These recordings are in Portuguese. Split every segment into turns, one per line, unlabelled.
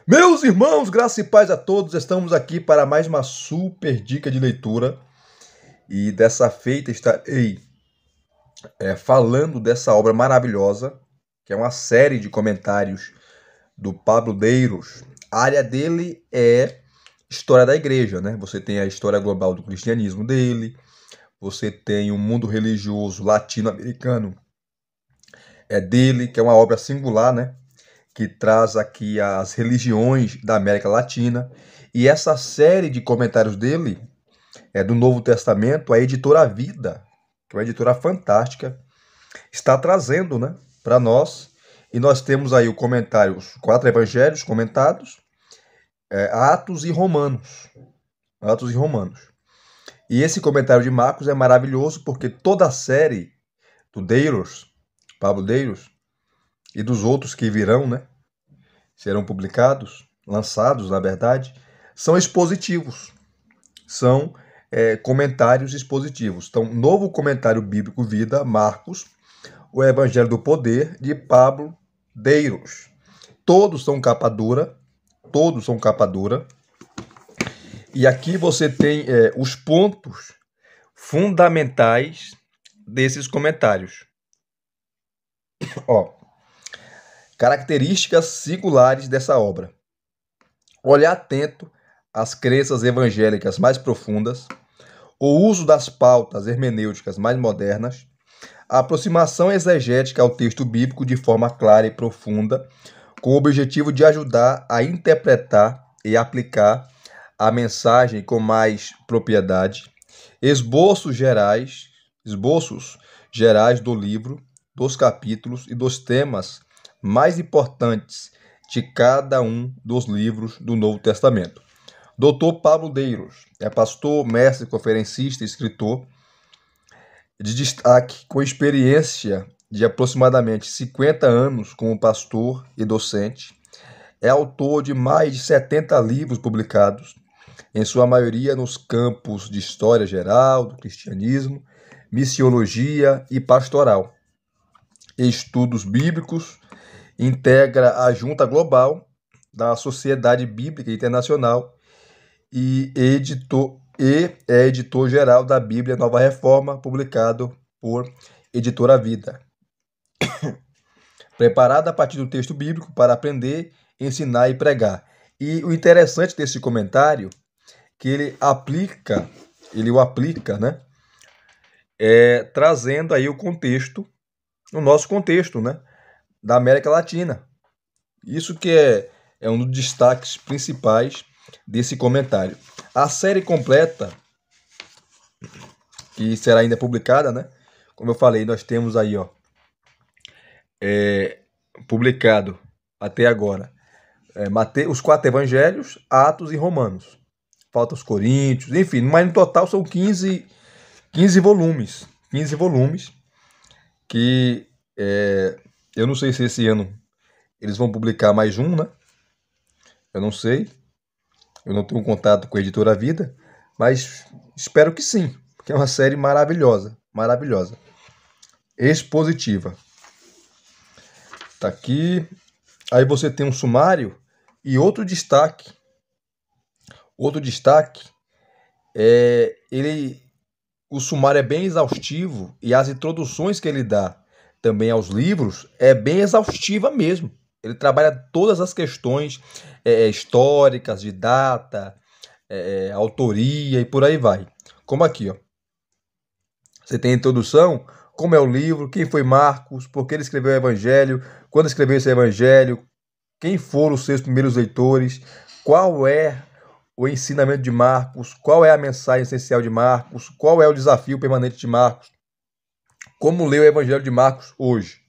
Meus irmãos, graça e paz a todos, estamos aqui para mais uma super dica de leitura e dessa feita estarei falando dessa obra maravilhosa, que é uma série de comentários do Pablo Deiros. A área dele é história da igreja, né? Você tem a história global do cristianismo dele, você tem o mundo religioso latino-americano dele, que é uma obra singular, né? Que traz aqui as religiões da América Latina. E essa série de comentários dele é do Novo Testamento, a editora Vida, que é uma editora fantástica, está trazendo, né, para nós. E nós temos aí o comentário, os 4 evangelhos comentados, Atos e Romanos. Atos e Romanos. E esse comentário de Marcos é maravilhoso porque toda a série do Deiros, Pablo Deiros, e dos outros que virão, né, serão publicados, lançados, na verdade, são expositivos. São comentários expositivos. Então, novo comentário bíblico Vida, Marcos, o Evangelho do Poder, de Pablo Deiros. Todos são capa dura, todos são capa dura. E aqui você tem os pontos fundamentais desses comentários. Ó, características singulares dessa obra. Olhar atento às crenças evangélicas mais profundas, o uso das pautas hermenêuticas mais modernas, a aproximação exegética ao texto bíblico de forma clara e profunda, com o objetivo de ajudar a interpretar e aplicar a mensagem com mais propriedade, esboços gerais do livro, dos capítulos e dos temas mais importantes de cada um dos livros do Novo Testamento. Dr. Pablo Deiros é pastor, mestre, conferencista e escritor de destaque, com experiência de aproximadamente 50 anos como pastor e docente. É autor de mais de 70 livros publicados, em sua maioria nos campos de história geral, do cristianismo, missiologia e pastoral. Estudos bíblicos, integra a Junta Global da Sociedade Bíblica Internacional e é editor-geral da Bíblia Nova Reforma, publicado por Editora Vida. Preparado a partir do texto bíblico para aprender, ensinar e pregar. E o interessante desse comentário que ele o aplica, né? Trazendo aí o contexto, o nosso contexto, né? Da América Latina. Isso que é um dos destaques principais desse comentário. A série completa, que será ainda publicada, né? Como eu falei, nós temos aí, ó, publicado até agora os 4 evangelhos, Atos e Romanos. Falta os Coríntios, enfim, mas no total são 15 volumes. 15 volumes que eu não sei se esse ano eles vão publicar mais um, né? Eu não sei. Eu não tenho contato com a Editora Vida, mas espero que sim, porque é uma série maravilhosa, maravilhosa. Expositiva. Tá aqui. Aí você tem um sumário e outro destaque. Outro destaque o sumário é bem exaustivo e as introduções que ele dá também aos livros é bem exaustiva mesmo. Ele trabalha todas as questões históricas, de data, autoria e por aí vai. Como aqui, ó. Você tem a introdução, como é o livro, quem foi Marcos, por que ele escreveu o Evangelho, quando escreveu esse Evangelho, quem foram os seus primeiros leitores, qual é o ensinamento de Marcos, qual é a mensagem essencial de Marcos, qual é o desafio permanente de Marcos, como ler o Evangelho de Marcos hoje.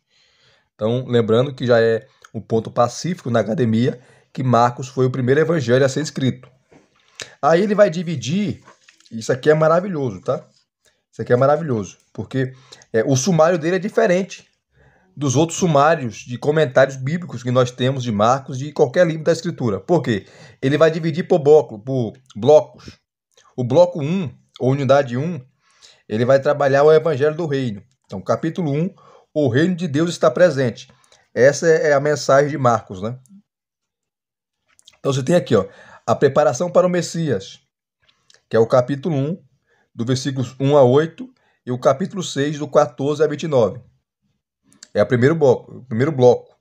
Então, lembrando que já é um ponto pacífico na academia, que Marcos foi o primeiro evangelho a ser escrito. Aí ele vai dividir, isso aqui é maravilhoso, tá? Isso aqui é maravilhoso, porque o sumário dele é diferente dos outros sumários de comentários bíblicos que nós temos de Marcos, de qualquer livro da Escritura. Por quê? Ele vai dividir por blocos. O bloco 1, ou unidade 1, ele vai trabalhar o Evangelho do Reino. Então, capítulo 1, o reino de Deus está presente. Essa é a mensagem de Marcos, né? Então você tem aqui, ó, a preparação para o Messias, que é o capítulo 1, do versículos 1 a 8, e o capítulo 6, do 14 a 29. É o primeiro bloco,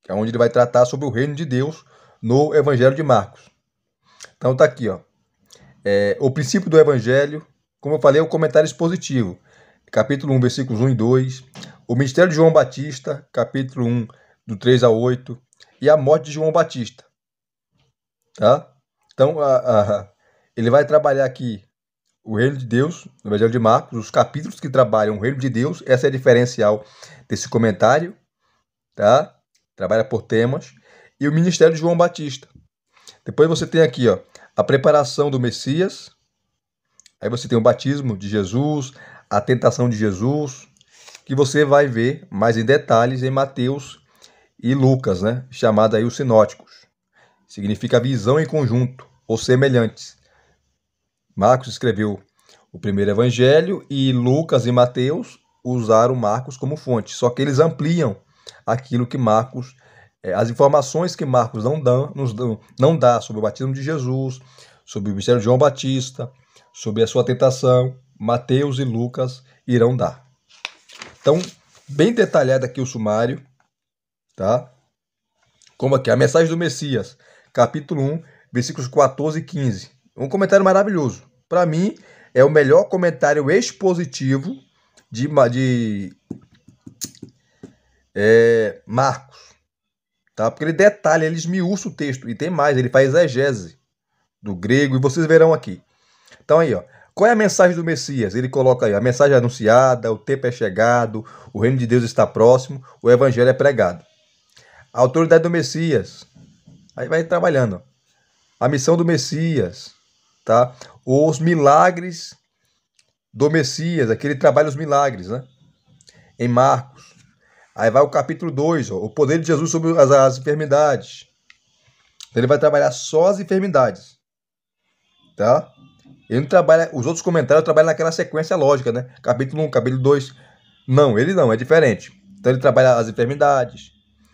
que é onde ele vai tratar sobre o reino de Deus no Evangelho de Marcos. Então tá aqui, ó. O princípio do Evangelho, como eu falei, é o comentário expositivo. Capítulo 1, versículos 1 e 2. O ministério de João Batista, capítulo 1, do 3 a 8. E a morte de João Batista. Tá? Então, ele vai trabalhar aqui o reino de Deus, no Evangelho de Marcos, os capítulos que trabalham o reino de Deus. Essa é a diferencial desse comentário. Tá? Trabalha por temas. E o ministério de João Batista. Depois você tem aqui, ó, a preparação do Messias. Aí você tem o batismo de Jesus, a tentação de Jesus, que você vai ver mais em detalhes em Mateus e Lucas, né? Chamado aí os sinóticos. Significa visão em conjunto, ou semelhantes. Marcos escreveu o primeiro evangelho e Lucas e Mateus usaram Marcos como fonte. Só que eles ampliam aquilo que Marcos, as informações que Marcos não dá sobre o batismo de Jesus, sobre o ministério de João Batista, sobre a sua tentação, Mateus e Lucas irão dar. Então, bem detalhado aqui o sumário, tá? Como aqui, a mensagem do Messias, capítulo 1, versículos 14 e 15. Um comentário maravilhoso. Para mim, é o melhor comentário expositivo de Marcos. Tá? Porque ele detalha, ele esmiuça o texto. E tem mais, ele faz exegese do grego, e vocês verão aqui. Então aí, ó. Qual é a mensagem do Messias? Ele coloca aí, a mensagem é anunciada, o tempo é chegado, o reino de Deus está próximo, o evangelho é pregado. A autoridade do Messias. Aí vai trabalhando. A missão do Messias, tá? Os milagres do Messias, aqui ele trabalha os milagres, né? Em Marcos. Aí vai o capítulo 2, ó, o poder de Jesus sobre as enfermidades. Então ele vai trabalhar só as enfermidades, tá? Ele não trabalha, os outros comentários trabalham naquela sequência lógica, né? Capítulo 1, capítulo 2. Não, ele não, é diferente. Então ele trabalha as enfermidades,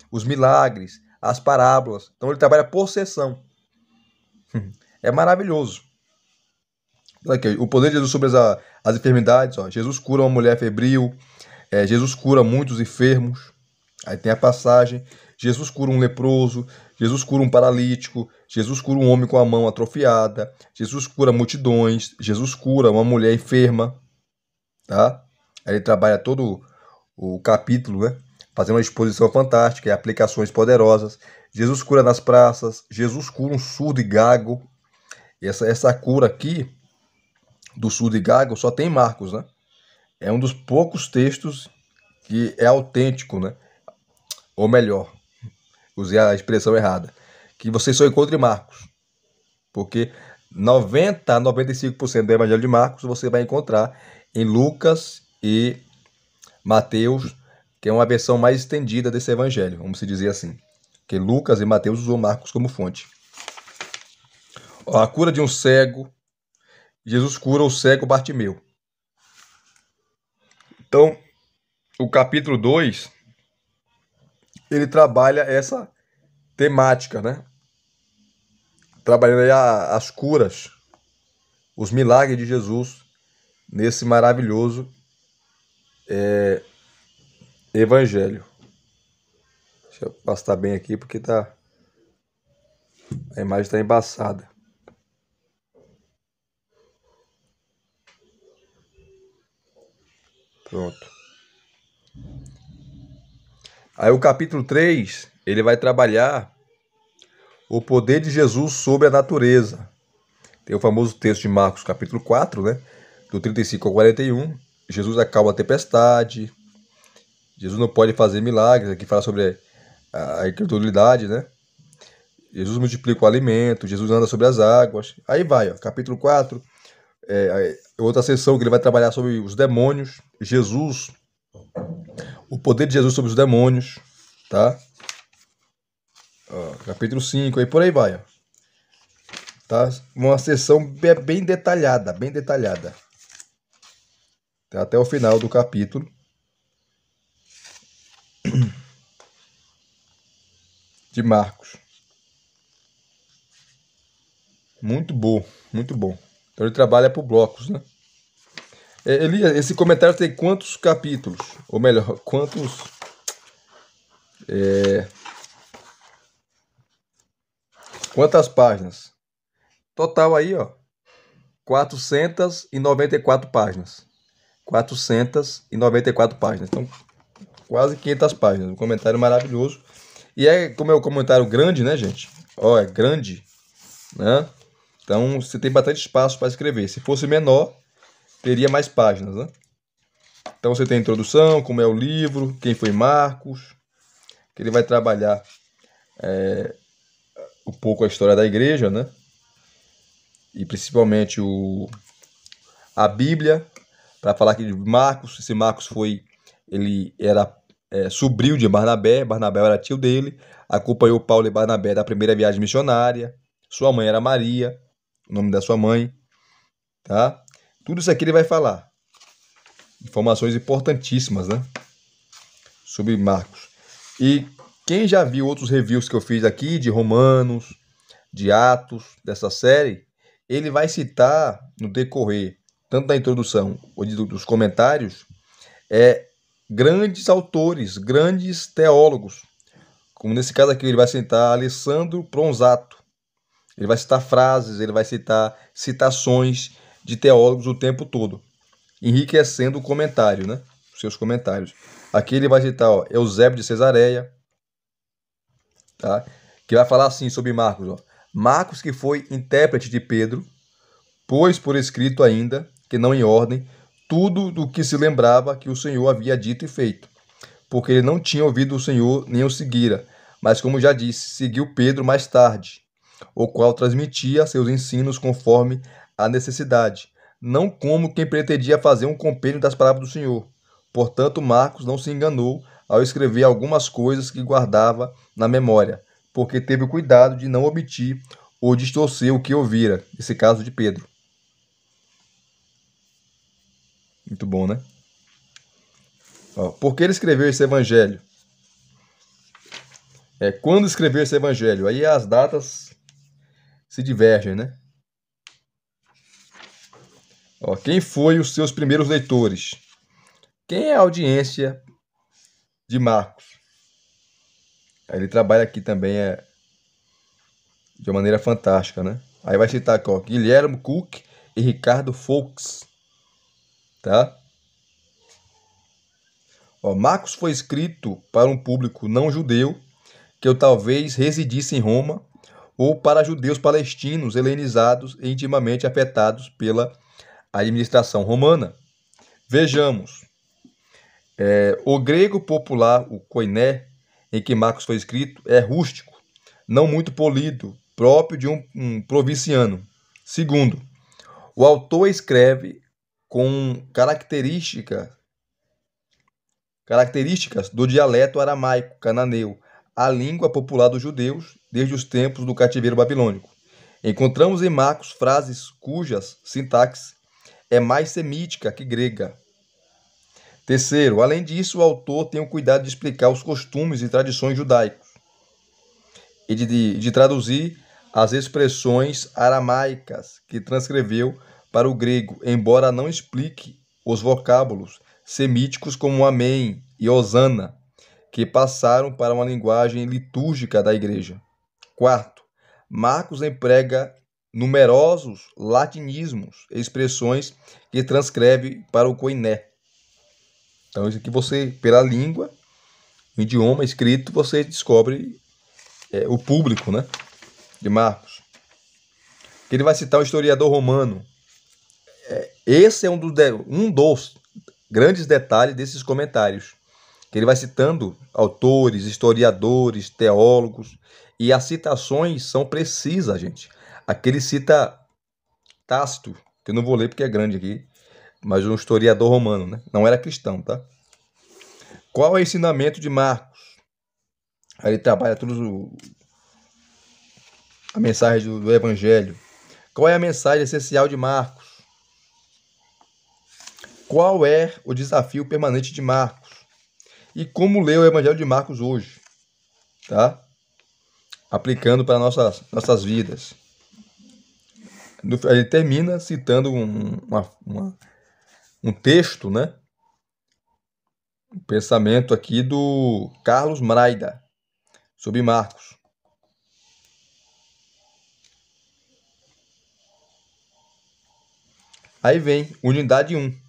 os milagres, as parábolas. Então ele trabalha por sessão. É maravilhoso. Aqui, o poder de Jesus sobre as enfermidades. Ó. Jesus cura uma mulher febril. Jesus cura muitos enfermos. Aí tem a passagem. Jesus cura um leproso. Jesus cura um paralítico. Jesus cura um homem com a mão atrofiada. Jesus cura multidões. Jesus cura uma mulher enferma. Tá? Aí ele trabalha todo o capítulo, né? Fazendo uma exposição fantástica e aplicações poderosas. Jesus cura nas praças. Jesus cura um surdo e gago. E essa cura aqui do surdo e gago só tem Marcos, né? É um dos poucos textos que é autêntico, né? Ou melhor, usei a expressão errada, que você só encontra em Marcos. Porque 90 a 95% do Evangelho de Marcos você vai encontrar em Lucas e Mateus, que é uma versão mais estendida desse Evangelho, vamos dizer assim. Que Lucas e Mateus usou Marcos como fonte. Ó, a cura de um cego. Jesus cura o cego Bartimeu. Então, o capítulo 2, ele trabalha essa temática, né? Trabalhando aí as curas, os milagres de Jesus nesse maravilhoso evangelho. Deixa eu pastar bem aqui porque a imagem está embaçada. Pronto. Aí o capítulo 3, ele vai trabalhar o poder de Jesus sobre a natureza. Tem o famoso texto de Marcos, capítulo 4, né? Do 35 ao 41. Jesus acalma a tempestade. Jesus não pode fazer milagres. Aqui fala sobre a incredulidade, né? Jesus multiplica o alimento. Jesus anda sobre as águas. Aí vai, ó, capítulo 4. Outra sessão que ele vai trabalhar sobre os demônios. Jesus, o poder de Jesus sobre os demônios, tá? Ó, capítulo 5, aí por aí vai, ó. Tá? Uma sessão bem detalhada, bem detalhada. Tá? Até o final do capítulo. De Marcos. Muito bom, muito bom. Então ele trabalha por blocos, né? Esse comentário tem quantos capítulos? Ou melhor, quantas páginas? Total aí, ó, 494 páginas. 494 páginas. Então, quase 500 páginas. Um comentário maravilhoso. E como é um comentário grande, né, gente? Ó, é grande, né? Então, você tem bastante espaço para escrever. Se fosse menor, teria mais páginas, né? Então, você tem a introdução, como é o livro, quem foi Marcos, que ele vai trabalhar um pouco a história da igreja, né? E principalmente a Bíblia, para falar que Marcos, esse Marcos ele era sobrinho de Barnabé, Barnabé era tio dele, acompanhou Paulo e Barnabé da primeira viagem missionária, sua mãe era Maria, o nome da sua mãe, tá? Tudo isso aqui ele vai falar. Informações importantíssimas, né? Sobre Marcos. E quem já viu outros reviews que eu fiz aqui, de Romanos, de Atos, dessa série, ele vai citar no decorrer, tanto da introdução ou dos comentários, grandes autores, grandes teólogos. Como nesse caso aqui, ele vai citar Alessandro Pronzato. Ele vai citar frases, ele vai citar citações de teólogos o tempo todo, enriquecendo o comentário, né? Os seus comentários. Aqui ele vai citar, ó, Eusébio de Cesareia, tá? Que vai falar assim sobre Marcos, ó. Marcos, que foi intérprete de Pedro, pôs por escrito ainda, que não em ordem, tudo do que se lembrava que o Senhor havia dito e feito, porque ele não tinha ouvido o Senhor nem o seguira, mas, como já disse, seguiu Pedro mais tarde, o qual transmitia seus ensinos conforme a necessidade, não como quem pretendia fazer um compêndio das palavras do Senhor. Portanto, Marcos não se enganou ao escrever algumas coisas que guardava na memória, porque teve o cuidado de não omitir ou distorcer o que ouvira, nesse caso de Pedro. Muito bom, né? Ó, por que ele escreveu esse evangelho? Quando escreveu esse evangelho? Aí as datas se divergem, né? Ó, quem foi os seus primeiros leitores? Quem é a audiência de Marcos? Aí ele trabalha aqui também de uma maneira fantástica, né? Aí vai citar aqui, ó, Guilherme Cook e Ricardo Foulkes, tá? Ó, Marcos foi escrito para um público não judeu que talvez residisse em Roma ou para judeus palestinos helenizados e intimamente afetados pela administração romana. Vejamos, o grego popular, o koiné, em que Marcos foi escrito, é rústico, não muito polido, próprio de um provinciano. Segundo, o autor escreve com características do dialeto aramaico cananeu, a língua popular dos judeus desde os tempos do cativeiro babilônico. Encontramos em Marcos frases cujas sintaxe é mais semítica que grega. Terceiro, além disso, o autor tem o cuidado de explicar os costumes e tradições judaicos e de traduzir as expressões aramaicas que transcreveu para o grego, embora não explique os vocábulos semíticos como amém e hosana, que passaram para uma linguagem litúrgica da igreja. Quarto, Marcos emprega numerosos latinismos e expressões que transcreve para o koiné. Então, isso aqui você, pela língua, o idioma escrito, você descobre o público, né, de Marcos. Ele vai citar o historiador romano. Esse é um dos grandes detalhes desses comentários. Que ele vai citando autores, historiadores, teólogos, e as citações são precisas, gente. Aqui ele cita Tácito, que eu não vou ler porque é grande aqui, mas um historiador romano, né? Não era cristão, tá? Qual é o ensinamento de Marcos? Aí ele trabalha a mensagem do Evangelho. Qual é a mensagem essencial de Marcos? Qual é o desafio permanente de Marcos? E como ler o Evangelho de Marcos hoje? Tá? Aplicando para nossas vidas. Ele termina citando um texto, né? Um pensamento aqui do Carlos Mraida sobre Marcos. Aí vem unidade 1,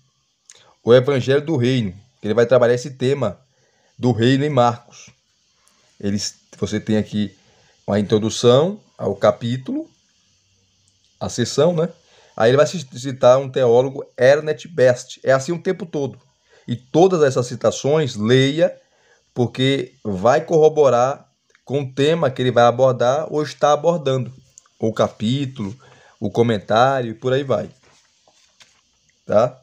o Evangelho do Reino. Ele vai trabalhar esse tema do reino em Marcos. Você tem aqui uma introdução ao capítulo, a sessão, né? Aí ele vai citar um teólogo, Ernest Best. É assim o tempo todo. E todas essas citações, leia, porque vai corroborar com o tema que ele vai abordar ou está abordando. O capítulo, o comentário e por aí vai. Tá?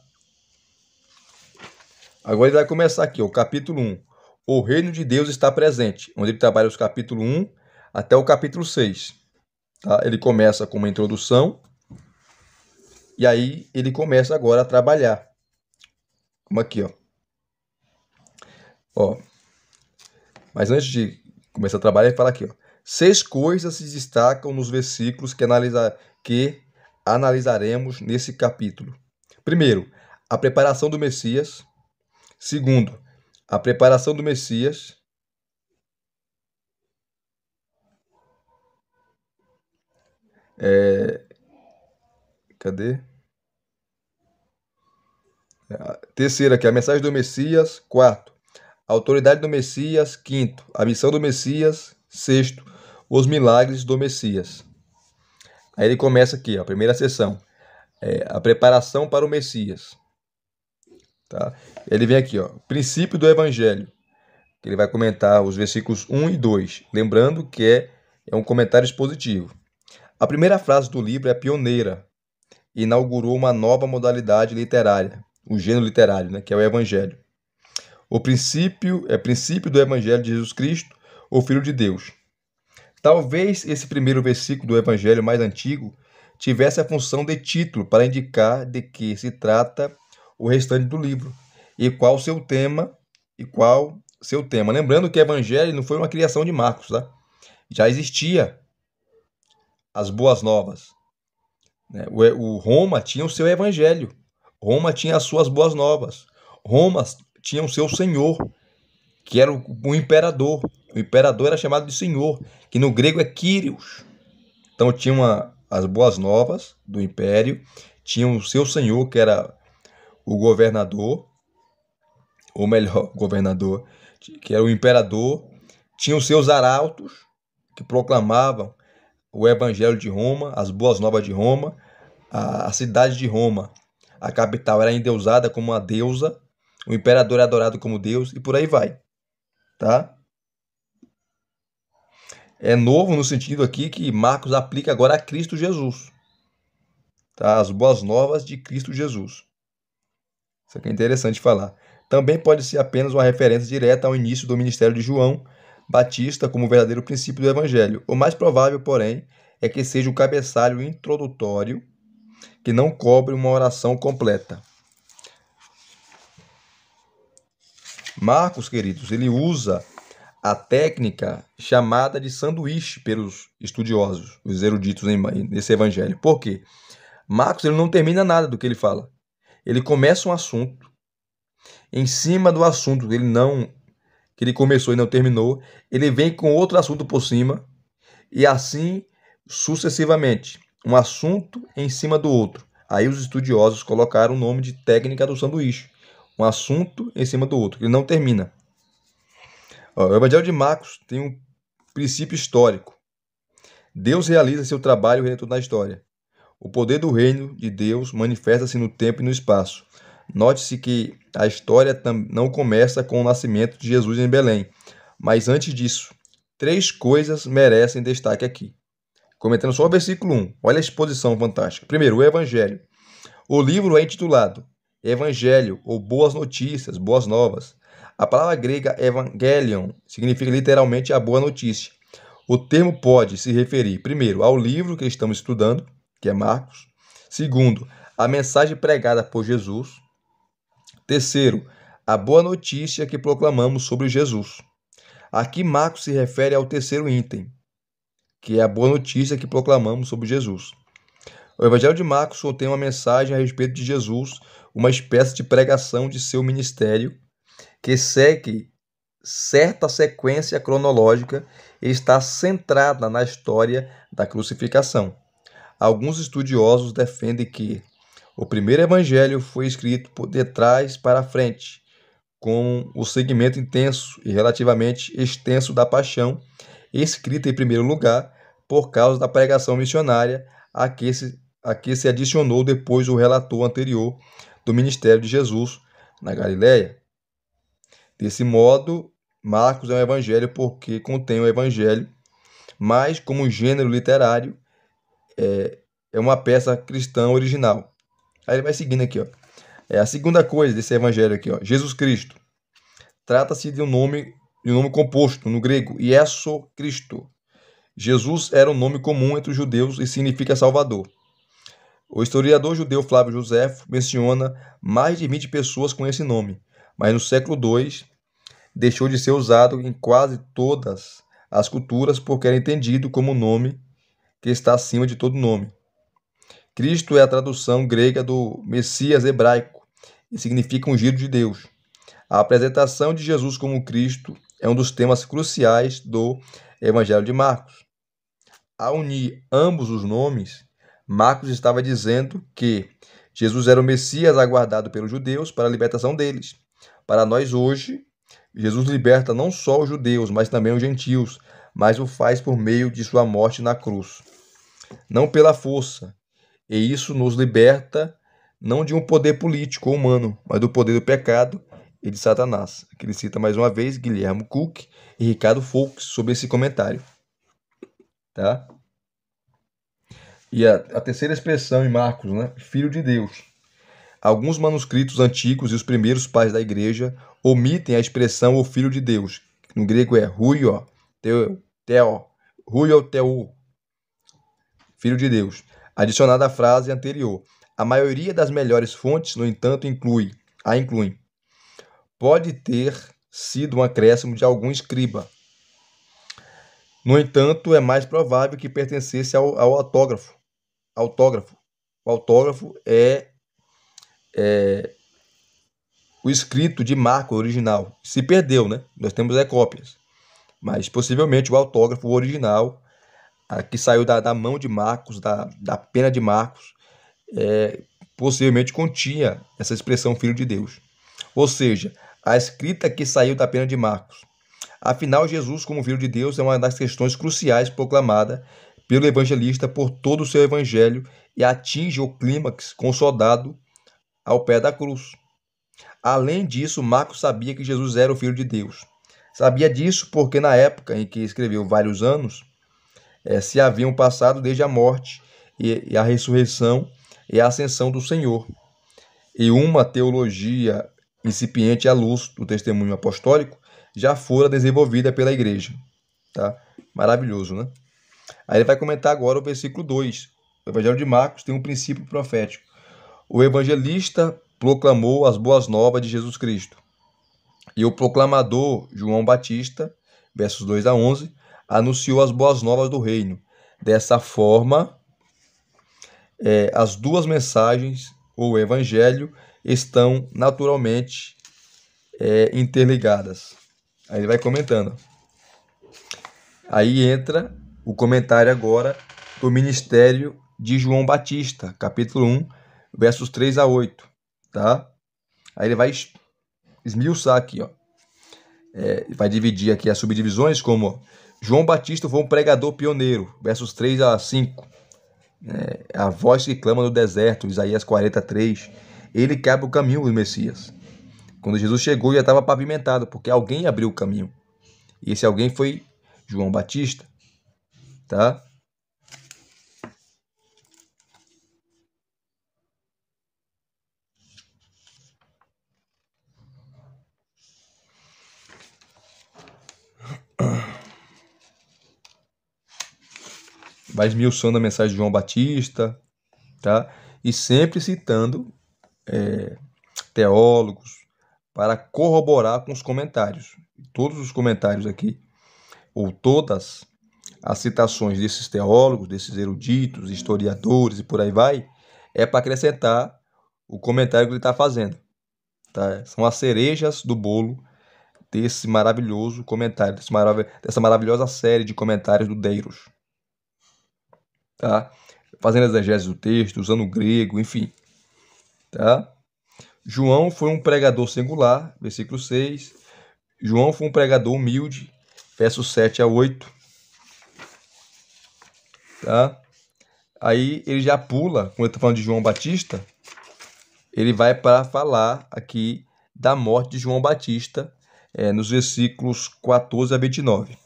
Agora ele vai começar aqui, o capítulo 1. O reino de Deus está presente, onde ele trabalha os capítulos 1 até o capítulo 6. Tá? Ele começa com uma introdução e aí ele começa agora a trabalhar. Como aqui, ó. Mas antes de começar a trabalhar, ele fala aqui, ó. 6 coisas se destacam nos versículos que analisaremos nesse capítulo. Primeiro, a preparação do Messias. Segundo, a preparação do Messias. Cadê? Terceiro aqui, a mensagem do Messias. Quarto, a autoridade do Messias. Quinto, a missão do Messias. Sexto, os milagres do Messias. Aí ele começa aqui, ó, a primeira sessão. A preparação para o Messias. Tá? Ele vem aqui, ó, princípio do Evangelho. Ele vai comentar os versículos 1 e 2. Lembrando que é um comentário expositivo. A primeira frase do livro é pioneira. Inaugurou uma nova modalidade literária, o gênero literário, né, que é o Evangelho. O princípio do Evangelho de Jesus Cristo, o Filho de Deus. Talvez esse primeiro versículo do Evangelho mais antigo tivesse a função de título para indicar de que se trata o restante do livro e qual seu tema. Lembrando que o Evangelho não foi uma criação de Marcos, tá? Já existia as boas novas. O Roma tinha o seu Evangelho. Roma tinha as suas boas novas. Roma tinha o seu senhor, que era o imperador. O imperador era chamado de senhor, que no grego é Kyrios. Então tinha as boas novas do império, tinha o seu senhor, que era o governador, ou melhor, governador, que era o imperador. Tinha os seus arautos, que proclamavam o evangelho de Roma, as boas novas de Roma. A cidade de Roma, a capital, era endeusada como uma deusa, o imperador é adorado como Deus e por aí vai, tá? É novo no sentido aqui que Marcos aplica agora a Cristo Jesus, tá? As boas novas de Cristo Jesus. Isso aqui é interessante falar. Também pode ser apenas uma referência direta ao início do ministério de João Batista como verdadeiro princípio do evangelho. O mais provável, porém, é que seja um cabeçalho introdutório que não cobre uma oração completa. Marcos, queridos, ele usa a técnica chamada de sanduíche pelos estudiosos, os eruditos nesse evangelho. Por quê? Marcos ele não termina nada do que ele fala. Ele começa um assunto, em cima do assunto que ele começou e não terminou, ele vem com outro assunto por cima, e assim sucessivamente, um assunto em cima do outro. Aí os estudiosos colocaram o nome de técnica do sanduíche, um assunto em cima do outro, ele não termina. O Evangelho de Marcos tem um princípio histórico. Deus realiza seu trabalho redentor na história. O poder do reino de Deus manifesta-se no tempo e no espaço. Note-se que a história não começa com o nascimento de Jesus em Belém, mas antes disso, 3 coisas merecem destaque aqui. Comentando só o versículo 1, olha a exposição fantástica. Primeiro, o Evangelho. O livro é intitulado Evangelho, ou Boas Notícias, Boas Novas. A palavra grega evangelion significa literalmente a boa notícia. O termo pode se referir, primeiro, ao livro que estamos estudando, que é Marcos. Segundo, a mensagem pregada por Jesus. Terceiro, a boa notícia que proclamamos sobre Jesus. Aqui Marcos se refere ao terceiro item, que é a boa notícia que proclamamos sobre Jesus. O Evangelho de Marcos contém uma mensagem a respeito de Jesus, uma espécie de pregação de seu ministério, que segue certa sequência cronológica e está centrada na história da crucificação. Alguns estudiosos defendem que o primeiro evangelho foi escrito de trás para frente, com o segmento intenso e relativamente extenso da paixão, escrita em primeiro lugar por causa da pregação missionária a que se adicionou depois o relator anterior do ministério de Jesus na Galiléia. Desse modo, Marcos é um evangelho porque contém o evangelho, mas como gênero literário é uma peça cristã original. Aí ele vai seguindo aqui, ó. A segunda coisa desse evangelho aqui, ó, Jesus Cristo. Trata-se de um nome composto no grego, Iesu Cristo. Jesus era um nome comum entre os judeus e significa Salvador. O historiador judeu Flávio Joséfo menciona mais de 20 pessoas com esse nome, mas no século II deixou de ser usado em quase todas as culturas porque era entendido como um nome que está acima de todo nome. Cristo é a tradução grega do Messias hebraico e significa ungido de Deus. A apresentação de Jesus como Cristo é um dos temas cruciais do Evangelho de Marcos. Ao unir ambos os nomes, Marcos estava dizendo que Jesus era o Messias aguardado pelos judeus para a libertação deles. Para nós hoje, Jesus liberta não só os judeus, mas também os gentios, mas o faz por meio de sua morte na cruz. Não pela força, e isso nos liberta não de um poder político ou humano, mas do poder do pecado e de Satanás. Aqui ele cita mais uma vez Guilherme Cook e Ricardo Foulkes sobre esse comentário. Tá? E a terceira expressão em Marcos, né? Filho de Deus. Alguns manuscritos antigos e os primeiros pais da igreja omitem a expressão o Filho de Deus. No grego é Huio Theo, Filho de Deus, adicionada à frase anterior. A maioria das melhores fontes, no entanto, incluem. Pode ter sido um acréscimo de algum escriba. No entanto, é mais provável que pertencesse ao autógrafo. O autógrafo é o escrito de Marcos original. Se perdeu, né? Nós temos cópias. Mas possivelmente o autógrafo original, que saiu da mão de Marcos, da pena de Marcos, possivelmente continha essa expressão Filho de Deus. Ou seja, a escrita que saiu da pena de Marcos. Afinal, Jesus, como Filho de Deus, é uma das questões cruciais proclamada pelo evangelista por todo o seu evangelho e atinge o clímax com o soldado ao pé da cruz. Além disso, Marcos sabia que Jesus era o Filho de Deus. Sabia disso porque na época em que escreveu vários anos, se haviam passado desde a morte e a ressurreição e a ascensão do Senhor. E uma teologia incipiente à luz do testemunho apostólico já fora desenvolvida pela igreja. Tá? Maravilhoso, né? Aí ele vai comentar agora o versículo 2. O Evangelho de Marcos tem um princípio profético. O evangelista proclamou as boas novas de Jesus Cristo. E o proclamador João Batista, versos 2 a 11, anunciou as boas novas do reino. Dessa forma, as duas mensagens, ou evangelho, estão naturalmente interligadas. Aí ele vai comentando. Aí entra o comentário agora do ministério de João Batista, capítulo 1, versos 3 a 8. Tá? Aí ele vai esmiuçar aqui, ó. Vai dividir aqui as subdivisões como João Batista foi um pregador pioneiro, versos 3 a 5. A voz que clama no deserto, Isaías 43. Ele que abre o caminho do Messias. Quando Jesus chegou, já estava pavimentado, porque alguém abriu o caminho. E esse alguém foi João Batista. Tá? Vai esmiuçando a mensagem de João Batista, tá? E sempre citando teólogos para corroborar com os comentários. Todos os comentários aqui, ou todas as citações desses teólogos, desses eruditos, historiadores e por aí vai, é para acrescentar o comentário que ele está fazendo. Tá? São as cerejas do bolo desse maravilhoso comentário, dessa maravilhosa série de comentários do Deiros. Tá? Fazendo exegese do texto, usando o grego, enfim. Tá? João foi um pregador singular, versículo 6. João foi um pregador humilde, versos 7 a 8. Tá? Aí ele já pula, quando ele está falando de João Batista, ele vai para falar aqui da morte de João Batista, nos versículos 14 a 29.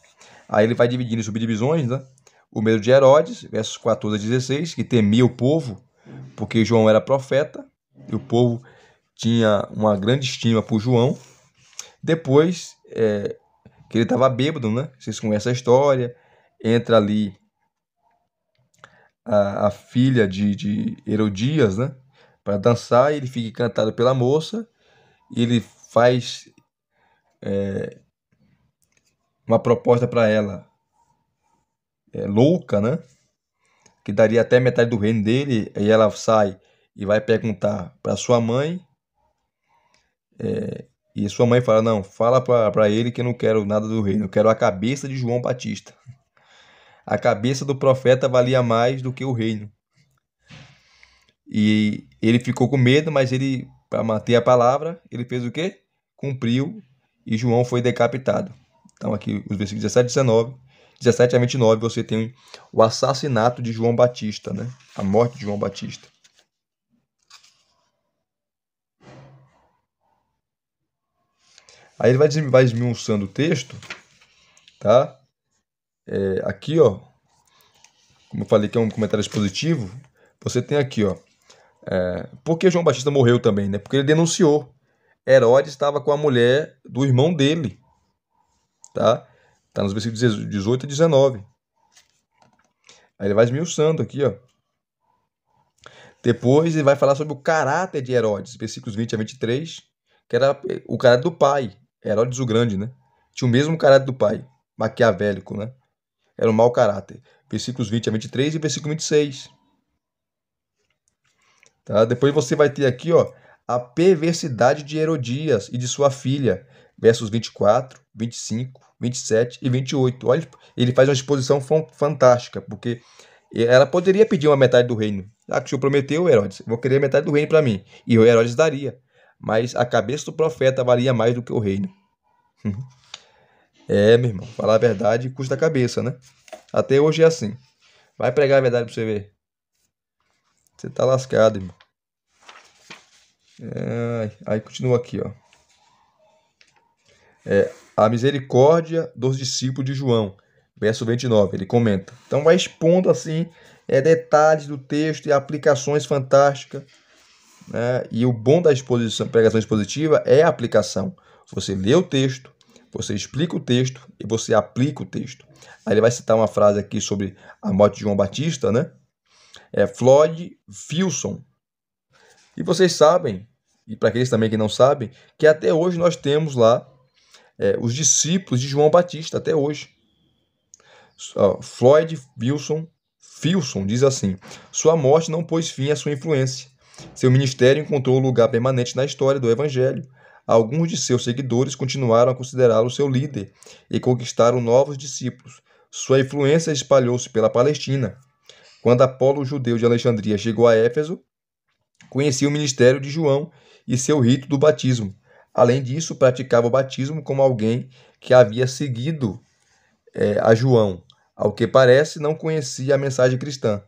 Aí ele vai dividindo em subdivisões, né? O medo de Herodes, versos 14 a 16, que temia o povo, porque João era profeta, e o povo tinha uma grande estima por João. Depois, que ele estava bêbado, né? Vocês conhecem a história. Entra ali a filha de Herodias, né? Para dançar, ele fica encantado pela moça, e ele faz uma proposta para ela louca, né? Que daria até metade do reino dele. Aí ela sai e vai perguntar para sua mãe, e sua mãe fala: não, fala para ele que eu não quero nada do reino, eu quero a cabeça de João Batista. A cabeça do profeta valia mais do que o reino. E ele ficou com medo, mas ele, para manter a palavra, ele fez o quê? Cumpriu, e João foi decapitado. Então aqui os versículos 17 e 19, 17 a 29, você tem o assassinato de João Batista, né? A morte de João Batista. Aí ele vai esmiuçando o texto, tá? Aqui, ó, como eu falei que é um comentário expositivo, você tem aqui, ó, por que João Batista morreu também, né? Porque ele denunciou. Herodes estava com a mulher do irmão dele, tá? Tá nos versículos 18 e 19. Aí ele vai esmiuçando aqui, ó. Depois ele vai falar sobre o caráter de Herodes, versículos 20 a 23, que era o caráter do pai, Herodes o Grande, né? Tinha o mesmo caráter do pai, maquiavélico, né? Era um mau caráter. Versículos 20 a 23 e versículo 26. Tá? Depois você vai ter aqui, ó, a perversidade de Herodias e de sua filha, versos 24, 25, 27 e 28. Olha, ele faz uma exposição fantástica, porque ela poderia pedir uma metade do reino. Ah, que o senhor prometeu, Herodes, vou querer metade do reino para mim. E o Herodes daria. Mas a cabeça do profeta valia mais do que o reino. Meu irmão, falar a verdade custa a cabeça, né? Até hoje é assim. Vai pregar a verdade para você ver. Você tá lascado, irmão. Aí continua aqui, ó. A misericórdia dos discípulos de João, verso 29, ele comenta. Então vai expondo assim detalhes do texto e aplicações fantásticas, né? E o bom da pregação expositiva é a aplicação. Você lê o texto, você explica o texto e você aplica o texto. Aí ele vai citar uma frase aqui sobre a morte de João Batista, né? Floyd Filson. E vocês sabem, e para aqueles também que não sabem, que até hoje nós temos lá os discípulos de João Batista, até hoje. Floyd Filson diz assim: sua morte não pôs fim à sua influência. Seu ministério encontrou lugar permanente na história do Evangelho. Alguns de seus seguidores continuaram a considerá-lo seu líder e conquistaram novos discípulos. Sua influência espalhou-se pela Palestina. Quando Apolo, o judeu de Alexandria, chegou a Éfeso, conhecia o ministério de João e seu rito do batismo. Além disso, praticava o batismo como alguém que havia seguido a João. Ao que parece, não conhecia a mensagem cristã.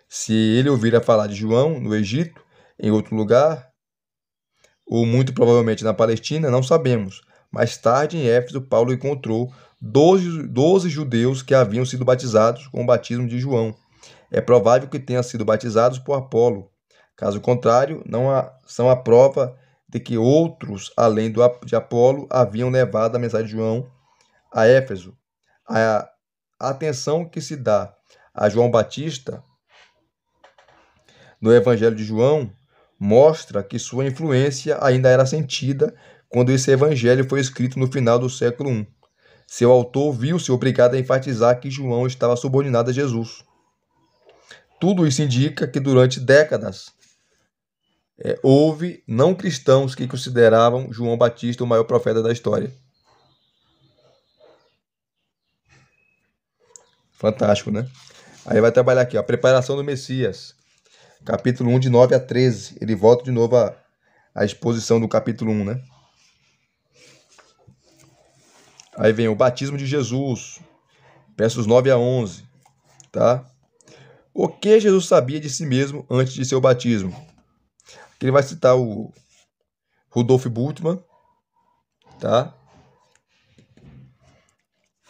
Se ele ouvira falar de João no Egito, em outro lugar, ou muito provavelmente na Palestina, não sabemos. Mais tarde, em Éfeso, Paulo encontrou 12 judeus que haviam sido batizados com o batismo de João. É provável que tenham sido batizados por Apolo. Caso contrário, não são a prova de que outros, além de Apolo, haviam levado a mensagem de João a Éfeso. A atenção que se dá a João Batista no Evangelho de João mostra que sua influência ainda era sentida quando esse evangelho foi escrito no final do século I. Seu autor viu-se obrigado a enfatizar que João estava subordinado a Jesus. Tudo isso indica que durante décadas houve não cristãos que consideravam João Batista o maior profeta da história. Fantástico, né? Aí vai trabalhar aqui, ó, a preparação do Messias. Capítulo 1, de 9 a 13. Ele volta de novo à exposição do capítulo 1, né? Aí vem o batismo de Jesus, versos 9 a 11, tá? O que Jesus sabia de si mesmo antes de seu batismo? Aqui ele vai citar o Rudolf Bultmann, tá?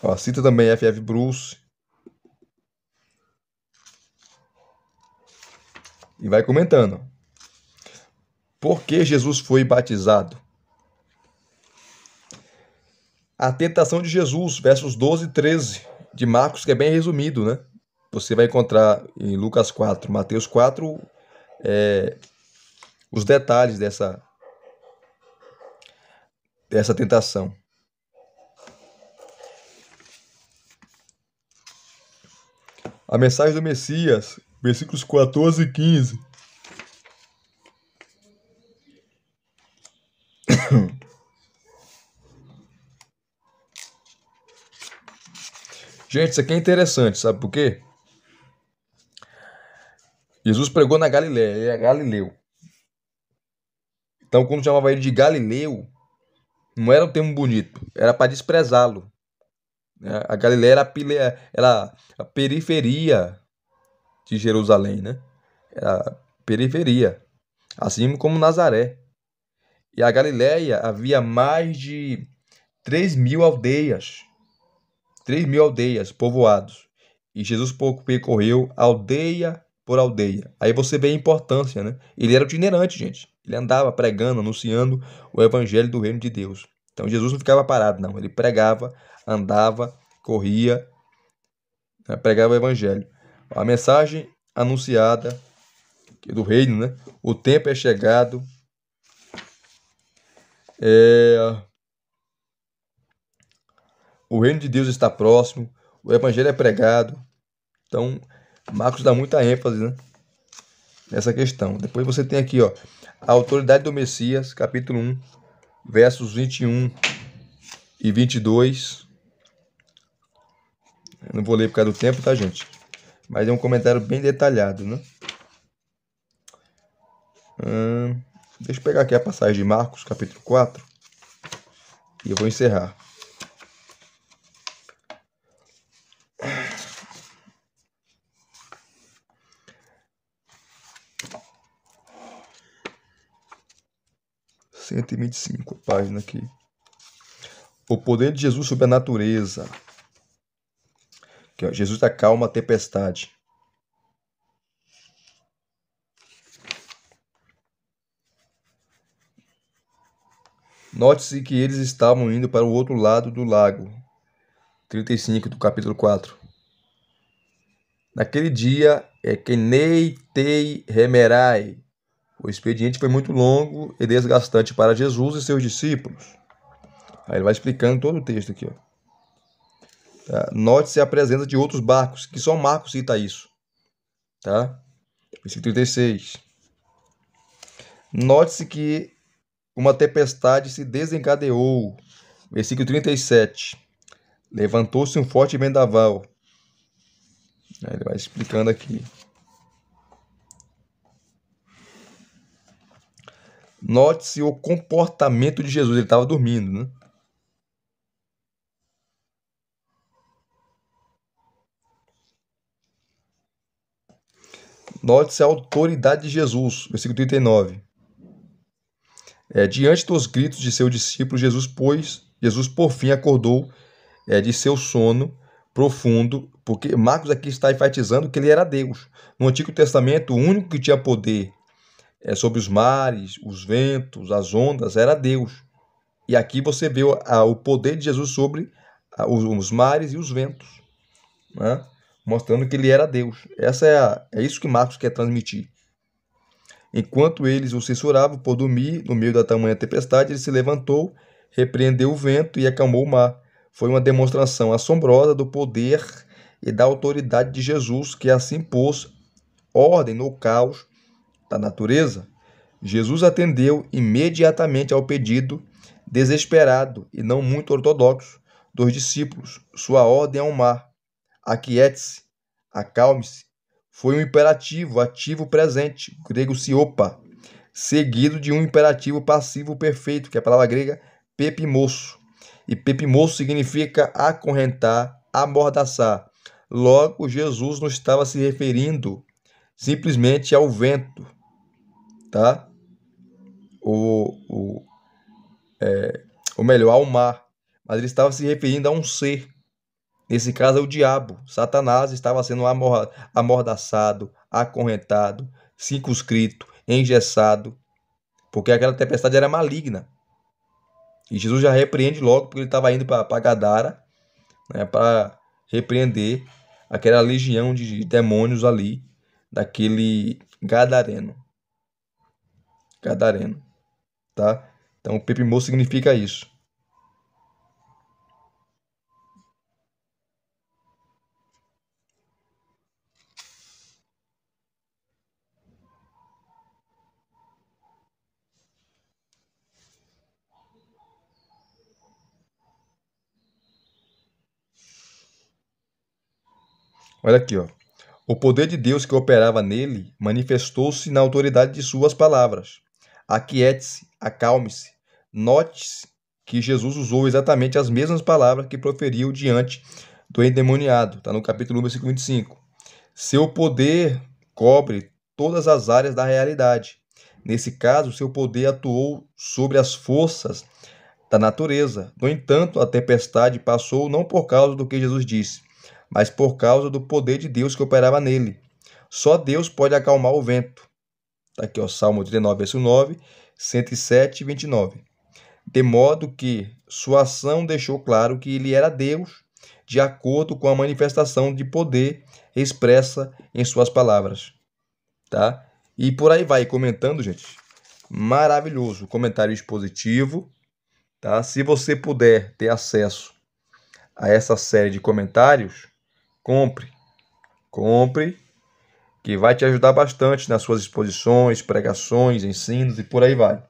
Ó, cita também F.F. Bruce. E vai comentando. Por que Jesus foi batizado? A tentação de Jesus, versos 12 e 13, de Marcos, que é bem resumido, né? Você vai encontrar em Lucas 4, Mateus 4, os detalhes dessa tentação. A mensagem do Messias, versículos 14 e 15. Gente, isso aqui é interessante, sabe por quê? Jesus pregou na Galiléia, ele é galileu. Então, quando chamava ele de Galileu, não era um termo bonito, era para desprezá-lo. A Galiléia era a periferia de Jerusalém, né? Era a periferia, assim como Nazaré. E a Galiléia havia mais de 3.000 aldeias. 3.000 aldeias, povoados. E Jesus percorreu aldeia por aldeia. Aí você vê a importância, né? Ele era itinerante, gente. Ele andava pregando, anunciando o evangelho do reino de Deus. Então Jesus não ficava parado, não. Ele pregava, andava, corria, né? Pregava o evangelho. A mensagem anunciada do reino, né? O tempo é chegado. O reino de Deus está próximo. O evangelho é pregado. Então, Marcos dá muita ênfase, né, nessa questão. Depois você tem aqui, ó, a autoridade do Messias, capítulo 1, versos 21 e 22. Eu não vou ler por causa do tempo, tá, gente? Mas é um comentário bem detalhado, né? Deixa eu pegar aqui a passagem de Marcos, capítulo 4, e eu vou encerrar. Cento e 125, página aqui. O poder de Jesus sobre a natureza. Aqui, ó, Jesus acalma a tempestade. Note-se que eles estavam indo para o outro lado do lago. 35 do capítulo 4. Naquele dia, Kenei Tei Remerai. O expediente foi muito longo e desgastante para Jesus e seus discípulos. Aí ele vai explicando todo o texto aqui, ó. Tá? Note-se a presença de outros barcos, que só Marcos cita isso. Tá? Versículo 36. Note-se que uma tempestade se desencadeou. Versículo 37. Levantou-se um forte vendaval. Aí ele vai explicando aqui. Note-se o comportamento de Jesus. Ele estava dormindo, né? Note-se a autoridade de Jesus. Versículo 39. Diante dos gritos de seu discípulo, Jesus por fim acordou de seu sono profundo, porque Marcos aqui está enfatizando que ele era Deus. No Antigo Testamento, o único que tinha poder sobre os mares, os ventos, as ondas, era Deus. E aqui você vê o poder de Jesus sobre os mares e os ventos, né? Mostrando que ele era Deus. É isso que Marcos quer transmitir. Enquanto eles o censuravam por dormir no meio da tamanha tempestade, ele se levantou, repreendeu o vento e acalmou o mar. foi uma demonstração assombrosa do poder e da autoridade de Jesus, que assim pôs ordem no caos da natureza. Jesus atendeu imediatamente ao pedido desesperado e não muito ortodoxo dos discípulos. Sua ordem ao mar: aquiete-se, acalme-se, foi um imperativo ativo presente, grego siopa, seguido de um imperativo passivo perfeito, que é a palavra grega pepimosso. E pepimosso significa acorrentar, amordaçar. Logo, Jesus não estava se referindo simplesmente ao vento, tá? Ou melhor, ao mar. Mas ele estava se referindo a um ser. Nesse caso é o diabo. Satanás estava sendo amordaçado, acorrentado, circunscrito, engessado, porque aquela tempestade era maligna. E Jesus já repreende logo, porque ele estava indo para Gadara, né, para repreender aquela legião de demônios ali, daquele gadareno. Gadareno, tá? Então, pepimô significa isso. Olha aqui, ó. O poder de Deus que operava nele manifestou-se na autoridade de suas palavras. Aquiete-se, acalme-se. Note-se que Jesus usou exatamente as mesmas palavras que proferiu diante do endemoniado. Está no capítulo 1, versículo 25. Seu poder cobre todas as áreas da realidade. Nesse caso, seu poder atuou sobre as forças da natureza. No entanto, a tempestade passou não por causa do que Jesus disse, mas por causa do poder de Deus que operava nele. Só Deus pode acalmar o vento. Está aqui, ó, Salmo 39, verso 9, 107 e 29. De modo que sua ação deixou claro que ele era Deus, de acordo com a manifestação de poder expressa em suas palavras. Tá? E por aí vai comentando, gente. Maravilhoso. Comentário expositivo. Tá? Se você puder ter acesso a essa série de comentários, compre, que vai te ajudar bastante nas suas exposições, pregações, ensinos e por aí vai.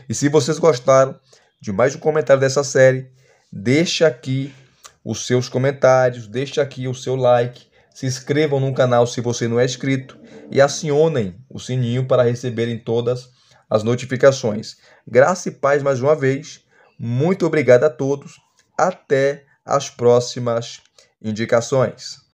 E se vocês gostaram de mais um comentário dessa série, deixa aqui os seus comentários, deixa aqui o seu like, se inscrevam no canal se você não é inscrito e acionem o sininho para receberem todas as notificações. Graça e paz mais uma vez. Muito obrigado a todos. Até as próximas indicações.